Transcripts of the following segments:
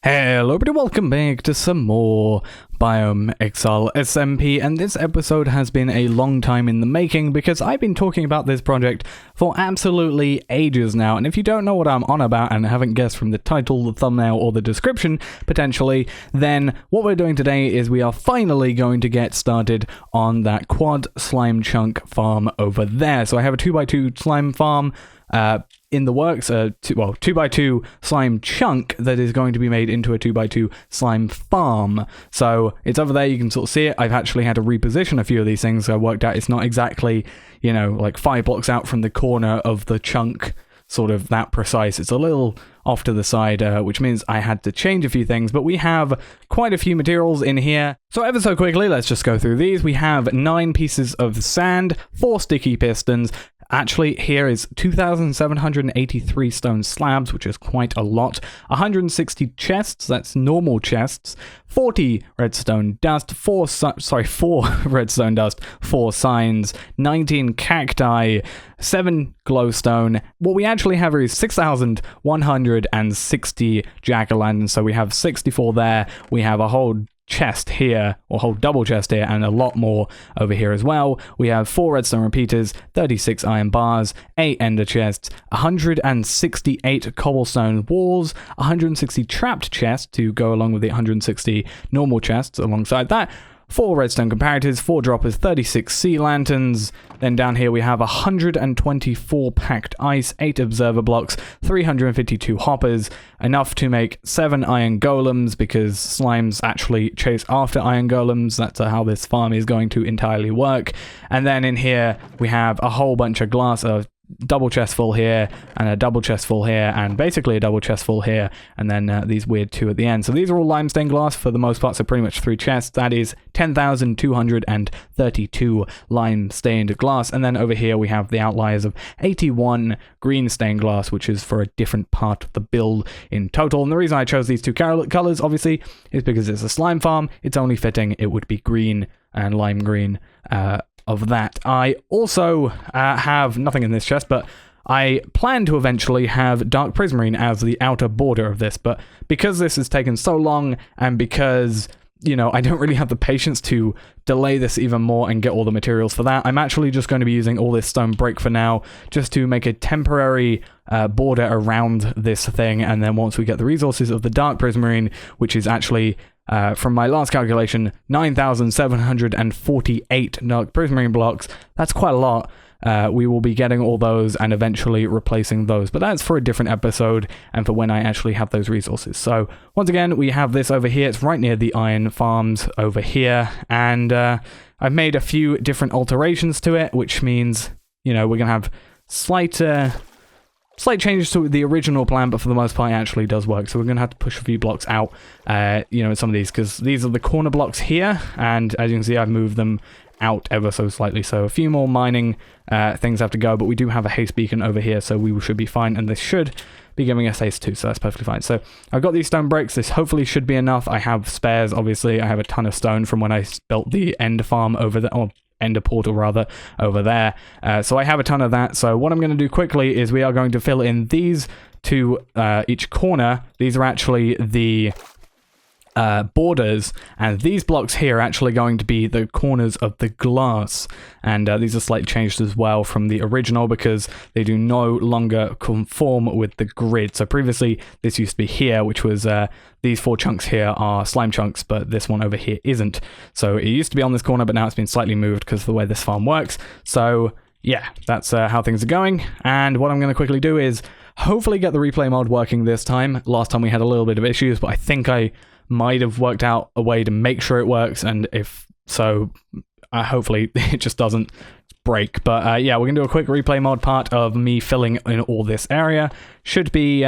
Hello everybody, welcome back to some more Biome Exile SMP, and this episode has been a long time in the making because I've been talking about this project for absolutely ages now, and if you don't know what I'm on about and haven't guessed from the title, the thumbnail, or the description, potentially, then what we're doing today is we are finally going to get started on that quad slime chunk farm over there. So I have a 2x2 slime farm in the works, 2x2 slime chunk that is going to be made into a 2x2 slime farm. So it's over there, you can sort of see it. I've actually had to reposition a few of these things, so I worked out it's not exactly, you know, like 5 blocks out from the corner of the chunk, sort of that precise. It's a little off to the side, which means I had to change a few things, but we have quite a few materials in here. So ever so quickly, let's just go through these. We have 9 pieces of sand, 4 sticky pistons. Actually, here is 2,783 stone slabs, which is quite a lot. 160 chests, that's normal chests. 40 redstone dust, 4 redstone dust, 4 signs, 19 cacti, 7 glowstone. What we actually have is 6,160 jack-o'-lanterns, so we have 64 there. We have a whole chest here, or whole double chest here, and a lot more over here as well. We have 4 redstone repeaters, 36 iron bars, 8 ender chests, 168 cobblestone walls, 160 trapped chests to go along with the 160 normal chests alongside that, 4 redstone comparators, 4 droppers, 36 sea lanterns. Then down here we have 124 packed ice, 8 observer blocks, 352 hoppers, enough to make 7 iron golems because slimes actually chase after iron golems. That's how this farm is going to entirely work. And then in here we have a whole bunch of glass, double chest full here, and a double chest full here, and basically a double chest full here, and then these weird 2 at the end. So these are all limestone glass for the most part, so pretty much 3 chests. That is 10,232 lime stained glass. And then over here we have the outliers of 81 green stained glass, which is for a different part of the build in total. And the reason I chose these 2 colors, obviously, is because it's a slime farm. It's only fitting it would be green and lime green of that. I also have nothing in this chest, but I plan to eventually have dark prismarine as the outer border of this, but because this has taken so long, and because, you know, I don't really have the patience to delay this even more and get all the materials for that, I'm actually just going to be using all this stone brick for now, just to make a temporary border around this thing, and then once we get the resources of the dark prismarine, which is actually from my last calculation, 9,748 dark prismarine blocks. That's quite a lot. We will be getting all those and eventually replacing those, but that's for a different episode and for when I actually have those resources. So once again, we have this over here. It's right near the iron farms over here, and I've made a few different alterations to it, which means, you know, we're gonna have slight changes to the original plan, but for the most part it actually does work. So we're going to have to push a few blocks out, you know, in some of these, because these are the corner blocks here, and as you can see I've moved them out ever so slightly. So a few more mining things have to go, but we do have a haste beacon over here, so we should be fine, and this should be giving us haste too, so that's perfectly fine. So I've got these stone bricks. This hopefully should be enough. I have spares, obviously. I have a ton of stone from when I built the end farm over there, or ender portal rather, over there. So I have a ton of that. So what I'm going to do quickly is we are going to fill in these 2 each corner. These are actually the borders, and these blocks here are actually going to be the corners of the glass, and these are slightly changed as well from the original because they do no longer conform with the grid. So previously this used to be here, which was these 4 chunks here are slime chunks, but this one over here isn't. So it used to be on this corner, but now it's been slightly moved because of the way this farm works. So yeah, that's how things are going. And what I'm going to quickly do is hopefully get the replay mod working this time. Last time we had a little bit of issues, but I think I might have worked out a way to make sure it works, and if so, hopefully it just doesn't break. But yeah, we're gonna do a quick replay mod part of me filling in all this area. Should be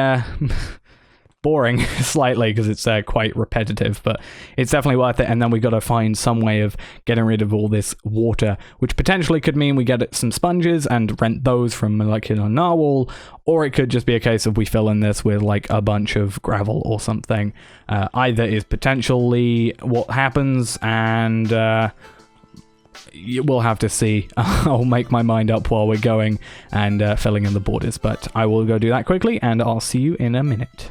boring slightly because it's quite repetitive, but it's definitely worth it. And then we got to find some way of getting rid of all this water, which potentially could mean we get some sponges and rent those from like in a narwhal, or it could just be a case of we fill in this with like a bunch of gravel or something. Either is potentially what happens, and we'll have to see. I'll make my mind up while we're going and filling in the borders, but I will go do that quickly, and I'll see you in a minute.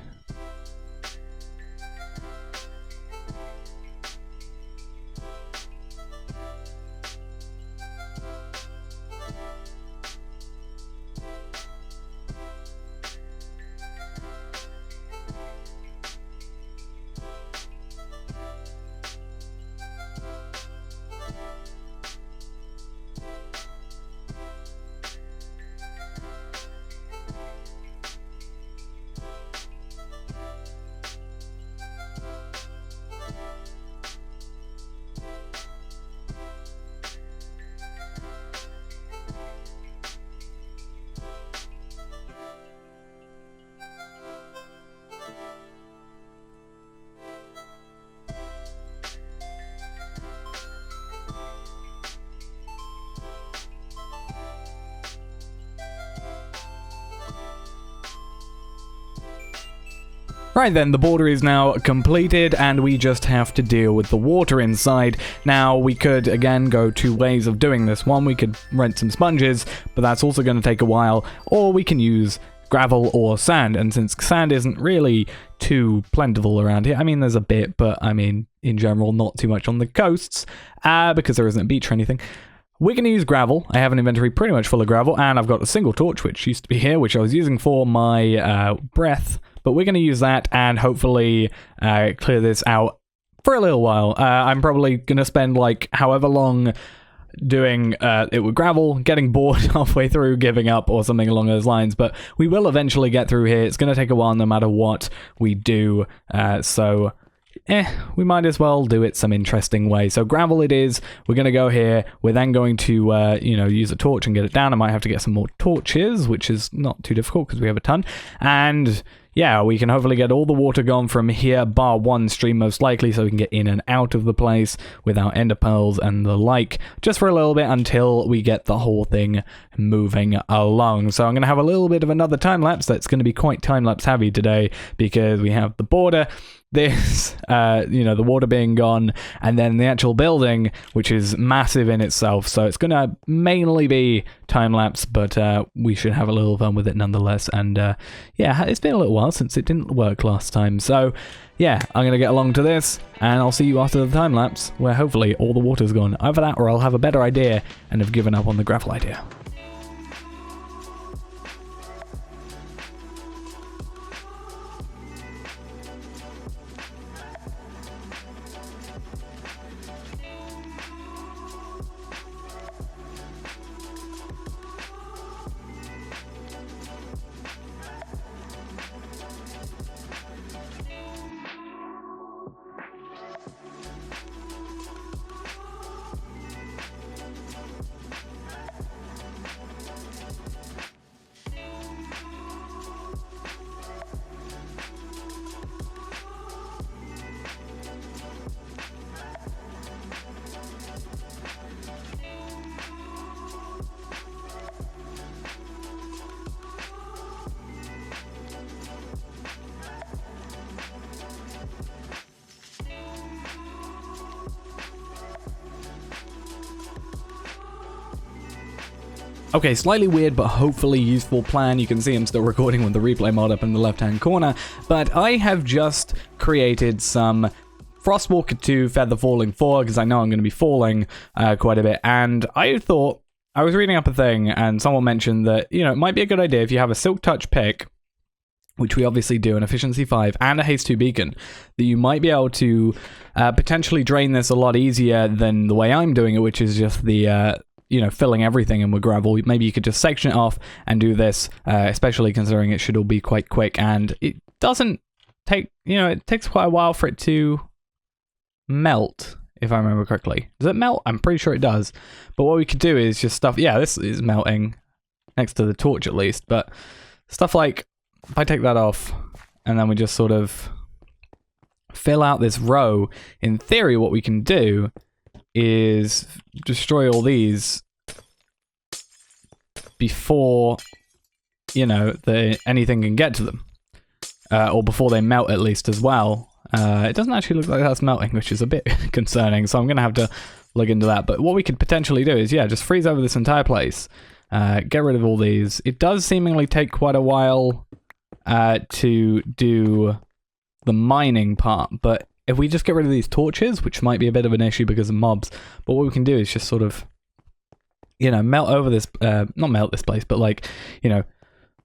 Right then, the border is now completed and we just have to deal with the water inside. Now, we could, again, go two ways of doing this. One, we could rent some sponges, but that's also going to take a while. Or we can use gravel or sand, and since sand isn't really too plentiful around here, I mean, there's a bit, but I mean, in general, not too much on the coasts, because there isn't a beach or anything. We're going to use gravel. I have an inventory pretty much full of gravel, and I've got a single torch, which used to be here, which I was using for my breath. But we're going to use that and hopefully clear this out for a little while. I'm probably going to spend like however long doing it with gravel, getting bored halfway through, giving up or something along those lines. But we will eventually get through here. It's going to take a while no matter what we do. We might as well do it some interesting way. So gravel it is. We're going to go here. We're then going to, use a torch and get it down. I might have to get some more torches, which is not too difficult because we have a ton. And yeah, we can hopefully get all the water gone from here, bar one stream most likely, so we can get in and out of the place without ender pearls and the like, just for a little bit until we get the whole thing moving along. So I'm going to have a little bit of another time-lapse that's going to be quite time-lapse heavy today, because we have the border, this, the water being gone, and then the actual building, which is massive in itself. So it's going to mainly be time-lapse, but we should have a little fun with it nonetheless. And it's been a little while since it didn't work last time. So yeah, I'm going to get along to this, and I'll see you after the time-lapse, where hopefully all the water's gone. Either that, or I'll have a better idea and have given up on the gravel idea. Okay, slightly weird, but hopefully useful plan. You can see I'm still recording with the replay mod up in the left-hand corner, but I have just created some Frostwalker 2 Feather Falling 4, because I know I'm going to be falling quite a bit, and I thought, I was reading up a thing, and someone mentioned that, it might be a good idea if you have a Silk Touch pick, which we obviously do, an Efficiency 5, and a Haste 2 beacon, that you might be able to potentially drain this a lot easier than the way I'm doing it, which is just the filling everything in with gravel. Maybe you could just section it off and do this, especially considering it should all be quite quick, and it doesn't take, it takes quite a while for it to melt, if I remember correctly. Does it melt? I'm pretty sure it does. But what we could do is just stuff, this is melting next to the torch at least, but stuff like, if I take that off, and then we just sort of fill out this row, in theory what we can do is destroy all these before, anything can get to them. Or before they melt at least as well. It doesn't actually look like that's melting, which is a bit concerning, so I'm going to have to look into that. But what we could potentially do is, just freeze over this entire place. Get rid of all these. It does seemingly take quite a while to do the mining part, but if we just get rid of these torches, which might be a bit of an issue because of mobs, but what we can do is just sort of, melt over this, not melt this place, but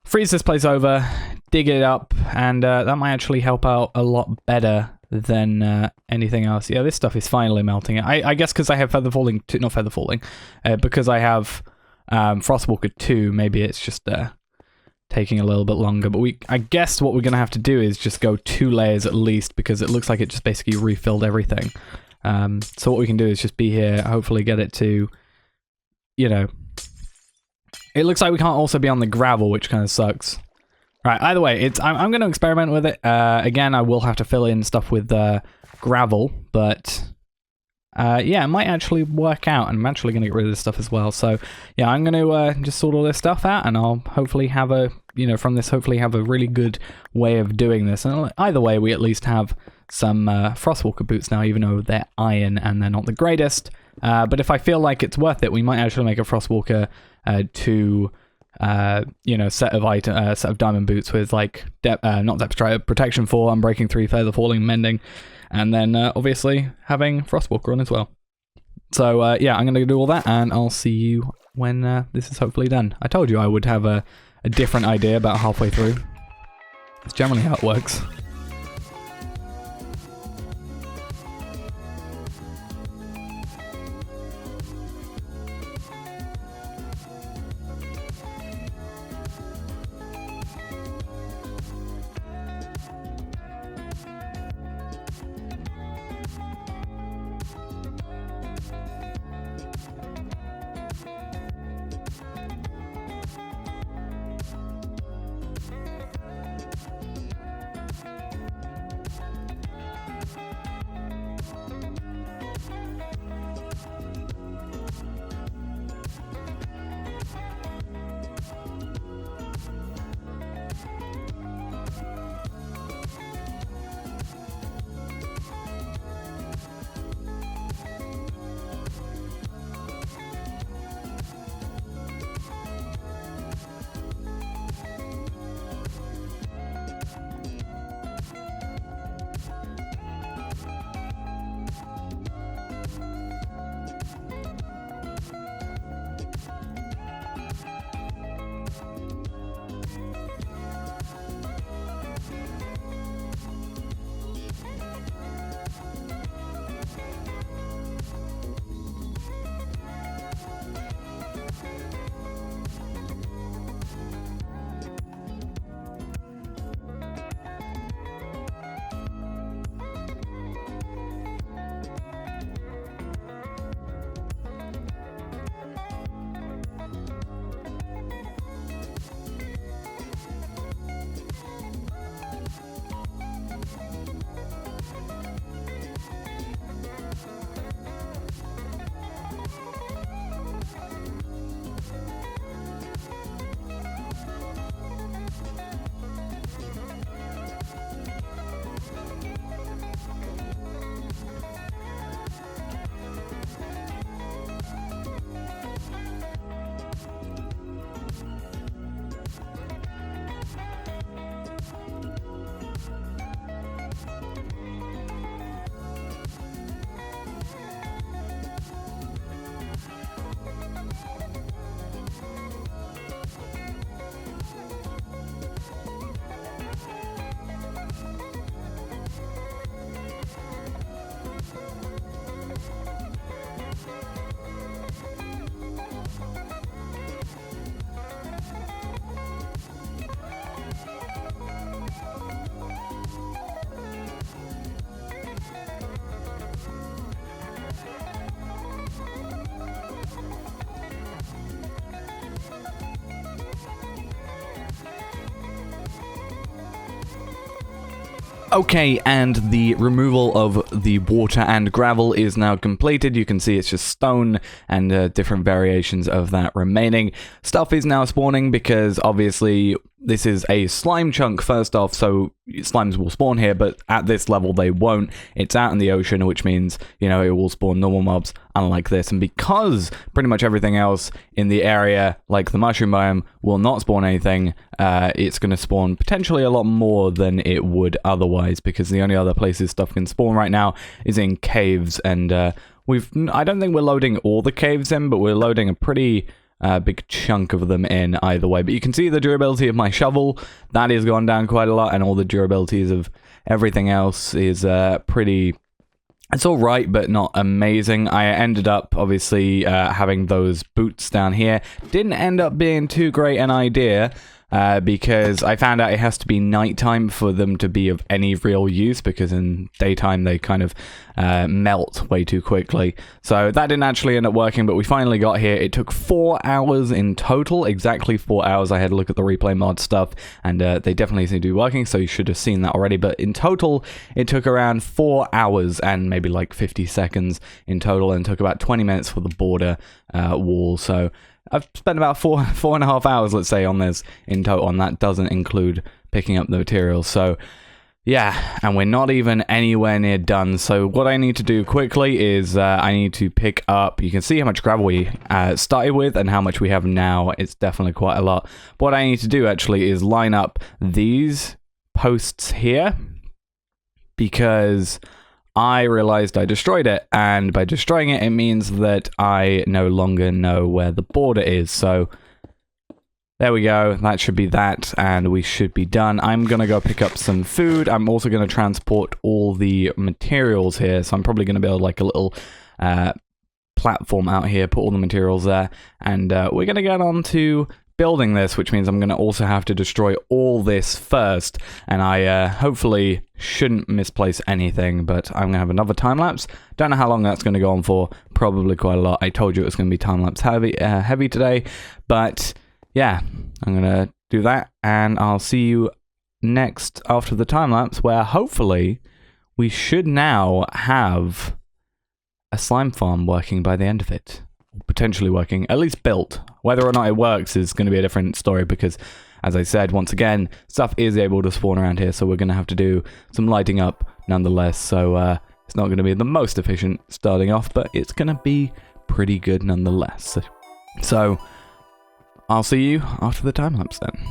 freeze this place over, dig it up, and that might actually help out a lot better than anything else. Yeah, this stuff is finally melting. I guess because I have Feather Falling, not Feather Falling, because I have Frostwalker 2, maybe it's just taking a little bit longer, but I guess what we're going to have to do is just go 2 layers at least, because it looks like it just basically refilled everything. So what we can do is just be here, hopefully get it to, it looks like we can't also be on the gravel, which kind of sucks. Right, either way, I'm going to experiment with it. Again, I will have to fill in stuff with gravel, but yeah, it might actually work out, and I'm actually going to get rid of this stuff as well. So, yeah, I'm going to just sort all this stuff out, and I'll hopefully have a, from this, hopefully have a really good way of doing this. And either way, we at least have some Frostwalker boots now, even though they're iron and they're not the greatest. But if I feel like it's worth it, we might actually make a Frostwalker set of diamond boots with like not depth strike, protection 4, unbreaking 3, feather falling, mending, and then obviously having Frostwalker on as well. So yeah, I'm gonna do all that, and I'll see you when this is hopefully done. I told you I would have a different idea about halfway through. It's generally how it works. Okay, and the removal of the water and gravel is now completed. You can see it's just stone and different variations of that remaining. Stuff is now spawning because obviously this is a slime chunk first off, so slimes will spawn here, but at this level they won't. It's out in the ocean, which means, it will spawn normal mobs, unlike this. And because pretty much everything else in the area, like the mushroom biome, will not spawn anything, it's going to spawn potentially a lot more than it would otherwise, because the only other places stuff can spawn right now is in caves, and I don't think we're loading all the caves in, but we're loading a pretty big chunk of them in either way. But you can see the durability of my shovel, that has gone down quite a lot, and all the durabilities of everything else is pretty... It's alright, but not amazing. I ended up, obviously, having those boots down here. Didn't end up being too great an idea, because I found out it has to be nighttime for them to be of any real use, because in daytime they kind of melt way too quickly. So that didn't actually end up working, but we finally got here. It took 4 hours in total, exactly 4 hours. I had a look at the replay mod stuff, and they definitely seem to be working, so you should have seen that already. But in total, it took around 4 hours and maybe like 50 seconds in total, and took about 20 minutes for the border wall. So I've spent about four and a half hours, let's say, on this in total, and that doesn't include picking up the materials. So yeah, and we're not even anywhere near done. So what I need to do quickly is I need to pick up, you can see how much gravel we started with and how much we have now. It's definitely quite a lot. What I need to do actually is line up these posts here, because I realized I destroyed it, and by destroying it, it means that I no longer know where the border is. So there we go, that should be that, and we should be done. I'm gonna go pick up some food. I'm also gonna transport all the materials here, so I'm probably gonna build like a little platform out here, put all the materials there, and we're gonna get on to building this, which means I'm going to also have to destroy all this first, and I hopefully shouldn't misplace anything, but I'm going to have another time-lapse. Don't know how long that's going to go on for, probably quite a lot. I told you it was going to be time-lapse heavy today, but yeah, I'm going to do that, and I'll see you next after the time-lapse, where hopefully we should now have a slime farm working by the end of it. Potentially working, at least built. Whether or not it works is going to be a different story, because as I said, once again, stuff is able to spawn around here, so we're going to have to do some lighting up nonetheless. So it's not going to be the most efficient starting off, but it's going to be pretty good nonetheless. So I'll see you after the time lapse then.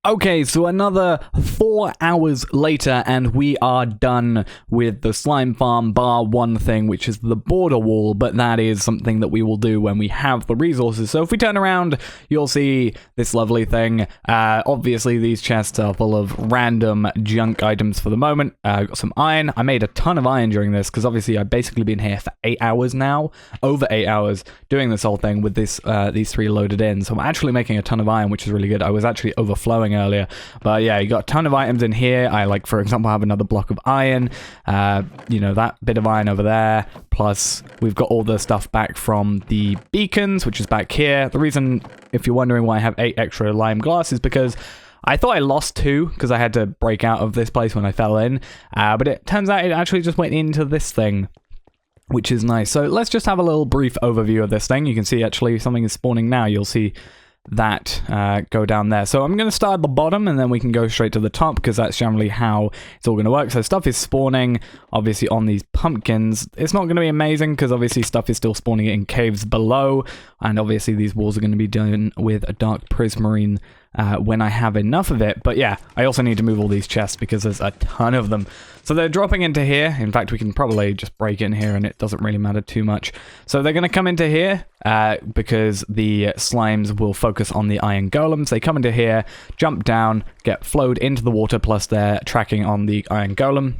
Okay, so another 4 hours later, and we are done with the slime farm, bar one thing, which is the border wall, but that is something that we will do when we have the resources. So if we turn around, you'll see this lovely thing. Obviously, these chests are full of random junk items for the moment. Got some iron. I made a ton of iron during this, because obviously I've basically been here for 8 hours now, over 8 hours, doing this whole thing with this these 3 loaded in. So I'm actually making a ton of iron, which is really good. I was actually overflowing earlier, but yeah, you got a ton of items in here. I, like, for example, have another block of iron, you know, that bit of iron over there, plus we've got all the stuff back from the beacons, which is back here. The reason, if you're wondering why I have 8 extra lime glass, is because I thought I lost 2 because I had to break out of this place when I fell in, but it turns out it actually just went into this thing, which is nice. So let's just have a little brief overview of this thing. You can see actually something is spawning now. You'll see that go down there. So I'm going to start at the bottom, and then we can go straight to the top, because that's generally how it's all going to work. So stuff is spawning obviously on these pumpkins. It's not going to be amazing, because obviously stuff is still spawning in caves below, and obviously these walls are going to be done with a dark prismarine when I have enough of it. But yeah, I also need to move all these chests because there's a ton of them. So they're dropping into here. In fact, we can probably just break in here and it doesn't really matter too much. So they're going to come into here because the slimes will focus on the iron golems. They come into here, jump down, get flowed into the water, plus they're tracking on the iron golem.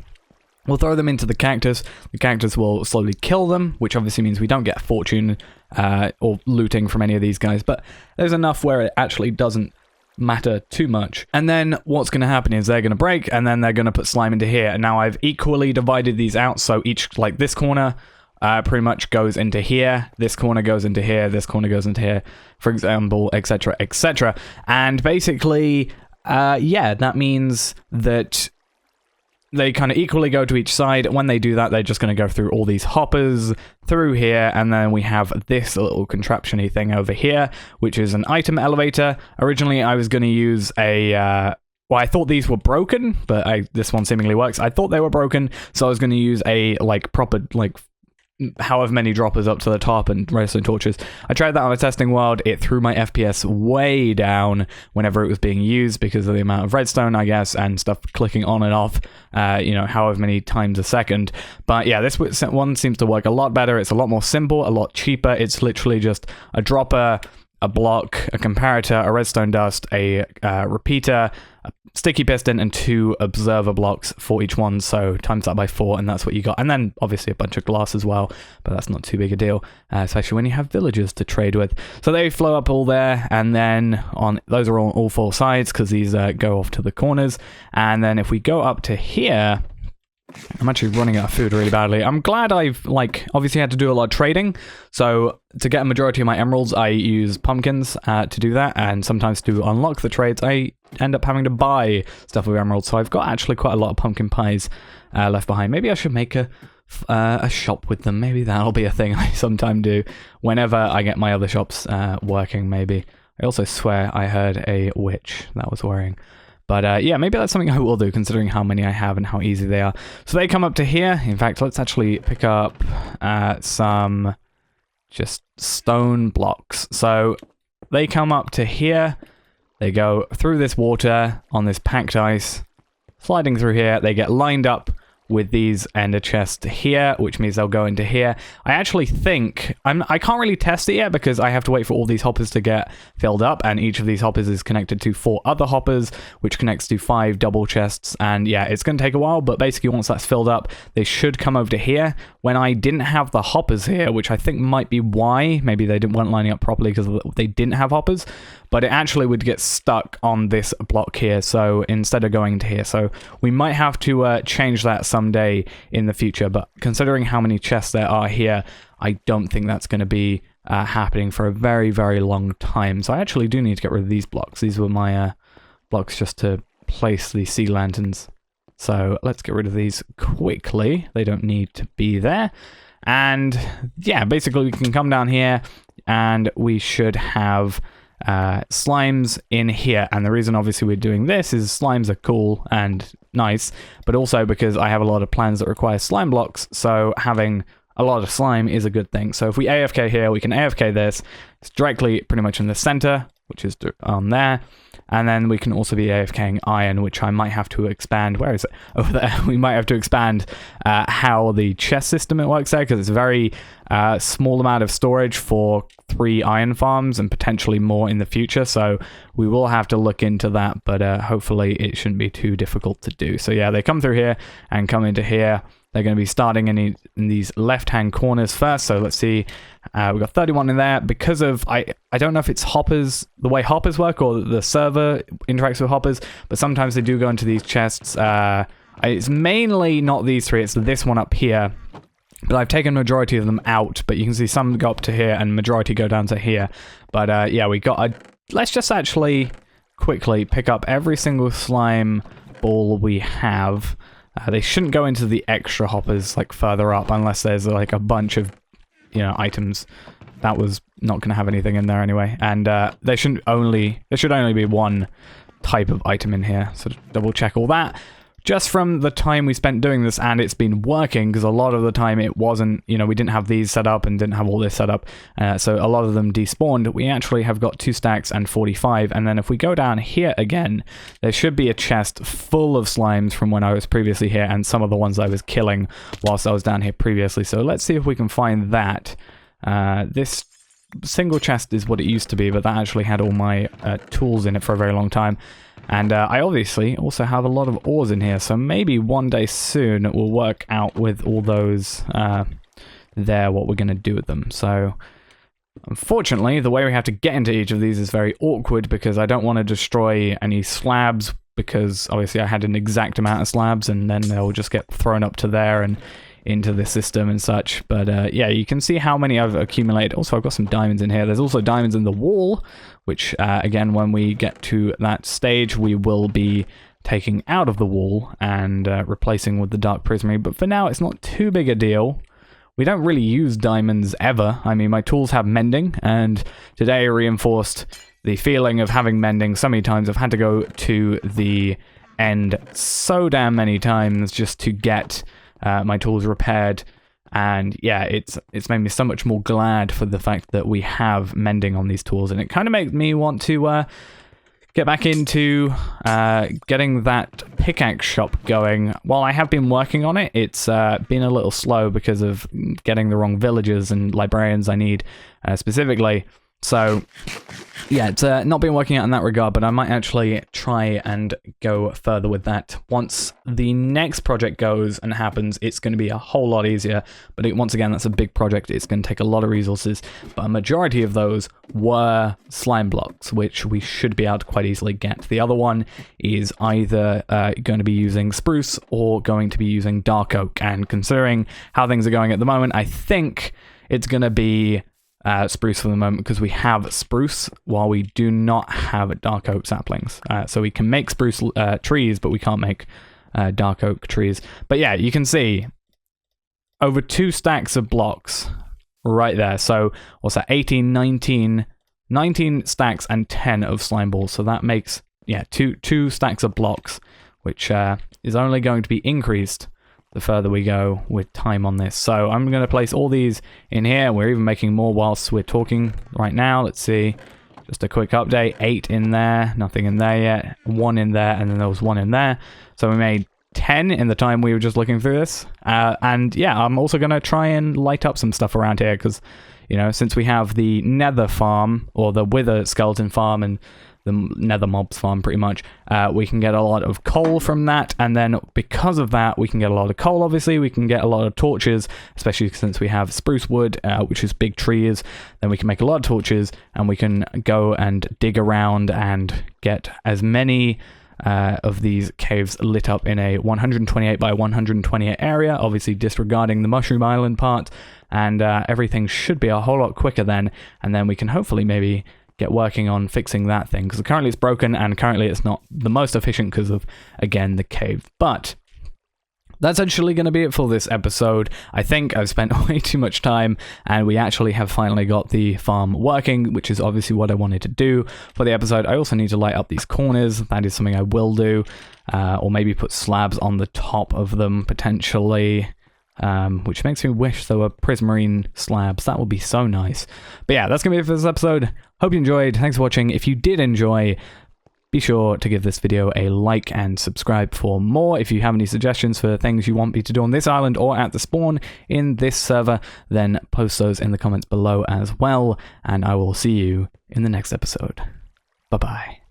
We'll throw them into the cactus. The cactus will slowly kill them, which obviously means we don't get a fortune or looting from any of these guys. But there's enough where it actually doesn't matter too much. And then what's going to happen is they're going to break, and then they're going to put slime into here. And now I've equally divided these out, so each, like this corner pretty much goes into here, this corner goes into here, this corner goes into here, for example, etc, etc. And basically yeah, that means that they kind of equally go to each side. When they do that, they're just going to go through all these hoppers through here, and then we have this little contraption-y thing over here, which is an item elevator. Originally, I was going to use a... well, I thought these were broken, but this one seemingly works. I thought they were broken, so I was going to use a, like, proper, like, however many droppers up to the top and redstone torches. I tried that on a testing world. It threw my FPS way down whenever it was being used because of the amount of redstone, I guess, and stuff clicking on and off, you know, however many times a second. But yeah, this one seems to work a lot better. It's a lot more simple, a lot cheaper. It's literally just a dropper, a block, a comparator, a redstone dust, a repeater, a sticky piston, and 2 observer blocks for each one. So times that by 4, and that's what you got. And then obviously a bunch of glass as well, but that's not too big a deal, especially when you have villagers to trade with. So they flow up all there, and then on those are on all 4 sides, because these go off to the corners. And then if we go up to here, I'm actually running out of food really badly. I'm glad I've, like, obviously had to do a lot of trading. So to get a majority of my emeralds, I use pumpkins to do that. And sometimes to unlock the trades, I end up having to buy stuff with emeralds. So I've got actually quite a lot of pumpkin pies left behind. Maybe I should make a shop with them. Maybe that'll be a thing I sometime do whenever I get my other shops working, maybe. I also swear I heard a witch. That was worrying. But yeah, maybe that's something I will do, considering how many I have and how easy they are. So they come up to here. In fact, let's actually pick up some just stone blocks. So they come up to here. They go through this water on this packed ice, sliding through here. They get lined up with these ender chests here, which means they'll go into here. I actually think I can't really test it yet because I have to wait for all these hoppers to get filled up, and each of these hoppers is connected to 4 other hoppers, which connects to 5 double chests. And yeah, it's going to take a while, but basically once that's filled up, they should come over to here. When I didn't have the hoppers here, which I think might be why, maybe they weren't lining up properly because they didn't have hoppers, but it actually would get stuck on this block here, so instead of going to here. So we might have to change that someday in the future, but considering how many chests there are here, I don't think that's going to be happening for a very, very long time. So I actually do need to get rid of these blocks. These were my blocks just to place the sea lanterns. So let's get rid of these quickly. They don't need to be there. And yeah, basically we can come down here and we should have slimes in here. And the reason obviously we're doing this is slimes are cool and nice, but also because I have a lot of plans that require slime blocks, so having a lot of slime is a good thing. So if we AFK here, we can AFK this. It's directly pretty much in the center. which is on there. And then we can also be AFKing iron, which I might have to expand. Where is it? Over there. We might have to expand how the chest system it works there, because it's a very small amount of storage for 3 iron farms and potentially more in the future. So we will have to look into that, but hopefully it shouldn't be too difficult to do. So yeah, they come through here and come into here. They're going to be starting in these left-hand corners first. So let's see. We've got 31 in there. Because of, I don't know if it's hoppers, the way hoppers work, or the server interacts with hoppers, but sometimes they do go into these chests. It's mainly not these 3, it's this one up here. But I've taken majority of them out, but you can see some go up to here and majority go down to here. But yeah, we got let's just actually quickly pick up every single slime ball we have. They shouldn't go into the extra hoppers like further up unless there's like a bunch of, you know, items. That was not going to have anything in there anyway. And there should only be one type of item in here. So double check all that. Just from the time we spent doing this, and it's been working, because a lot of the time it wasn't, you know, we didn't have these set up and didn't have all this set up, so a lot of them despawned. We actually have got 2 stacks and 45, and then if we go down here again, there should be a chest full of slimes from when I was previously here, and some of the ones I was killing whilst I was down here previously. So let's see if we can find that. This single chest is what it used to be, but that actually had all my tools in it for a very long time. And I obviously also have a lot of ores in here, so maybe one day soon we'll work out with all those there what we're going to do with them. So unfortunately, the way we have to get into each of these is very awkward, because I don't want to destroy any slabs, because obviously I had an exact amount of slabs and then they'll just get thrown up to there and into the system and such. But yeah, you can see how many I've accumulated. Also, I've got some diamonds in here. There's also diamonds in the wall, which again, when we get to that stage, we will be taking out of the wall and replacing with the dark prismarine. But for now, it's not too big a deal. We don't really use diamonds ever. I mean, my tools have mending, and today reinforced the feeling of having mending so many times. I've had to go to the end so damn many times just to get my tools repaired, and yeah, it's made me so much more glad for the fact that we have mending on these tools, and it kind of makes me want to get back into getting that pickaxe shop going. While I have been working on it, it's been a little slow because of getting the wrong villagers and librarians I need specifically. So yeah, it's not been working out in that regard, but I might actually try and go further with that. Once the next project goes and happens, it's going to be a whole lot easier. But once again, that's a big project. It's going to take a lot of resources, but a majority of those were slime blocks, which we should be able to quite easily get. The other one is either going to be using spruce or going to be using dark oak. And considering how things are going at the moment, I think it's going to be spruce for the moment, because we have spruce while we do not have dark oak saplings. So we can make spruce trees, but we can't make dark oak trees. But yeah, you can see over 2 stacks of blocks right there. So what's that? 18, 19 stacks and 10 of slime balls. So that makes, yeah, two stacks of blocks, which is only going to be increased the further we go with time on this. So I'm going to place all these in here. We're even making more whilst we're talking right now. Let's see. Just a quick update. 8 in there. Nothing in there yet. 1 in there. And then there was 1 in there. So we made 10 in the time we were just looking through this. And yeah, I'm also going to try and light up some stuff around here, because, you know, since we have the nether farm, or the wither skeleton farm, and the nether mobs farm pretty much, we can get a lot of coal from that, and then because of that we can get a lot of coal. Obviously we can get a lot of torches, especially since we have spruce wood, which is big trees. Then we can make a lot of torches, and we can go and dig around and get as many of these caves lit up in a 128 by 128 area, obviously disregarding the mushroom island part, and everything should be a whole lot quicker then, and then we can hopefully maybe get working on fixing that thing, because currently it's broken, and currently it's not the most efficient because of, again, the cave. But that's actually going to be it for this episode. I think I've spent way too much time, and we actually have finally got the farm working, which is obviously what I wanted to do for the episode. I also need to light up these corners. That is something I will do, or maybe put slabs on the top of them potentially. Which makes me wish there were prismarine slabs. That would be so nice. But yeah, that's going to be it for this episode. hope you enjoyed. Thanks for watching. If you did enjoy, be sure to give this video a like and subscribe for more. If you have any suggestions for things you want me to do on this island or at the spawn in this server, then post those in the comments below as well, and I will see you in the next episode. Bye-bye.